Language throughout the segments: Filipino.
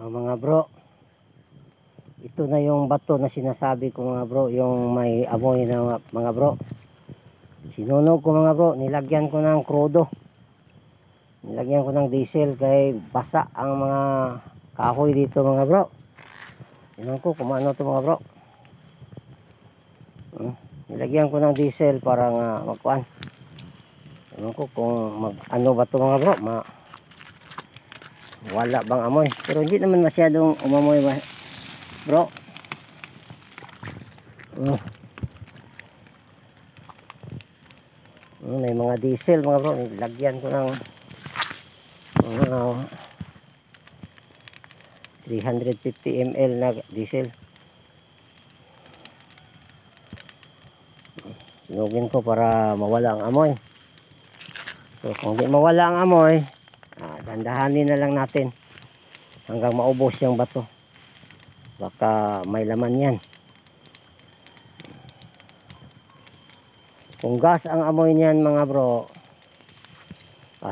Mga bro, ito na yung bato na sinasabi ko mga bro, yung may amoy na mga bro. Sinunog ko mga bro, nilagyan ko ng krudo, nilagyan ko ng diesel kay basa ang mga kahoy dito mga bro. Tingnan ko kung ano to mga bro. Nilagyan ko ng diesel para nga magkuan. Tingnan ko kung ano ba to mga bro, wala bang amoy. Pero hindi naman masyadong umamoy bro. May mga diesel mga bro, nilagyan ko ng mga 350 ml na diesel. Sinugin ko para mawala ang amoy. So kung di mawala ang amoy, dandahanin na lang natin hanggang maubos yung bato. Baka may laman yan. Kung gas ang amoy niyan mga bro,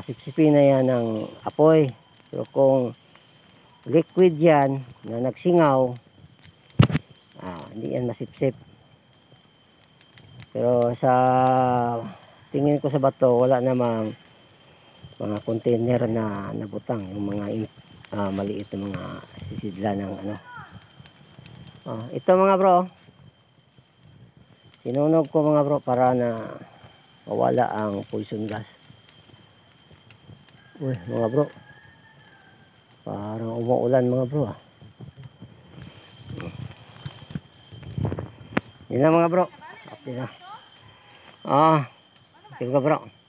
sipsipin na yan ng apoy. Pero kung liquid yan na nagsingaw, hindi yan masipsip. Pero sa tingin ko sa bato, wala namang mga container na nabutang, yung mga maliit na mga sisidla ng ano. Ito mga bro, sinunog ko mga bro para na mawala ang poison gas. Uy mga bro, parang umuulan mga bro. Yun lang mga bro. Okay na. Okay ka bro.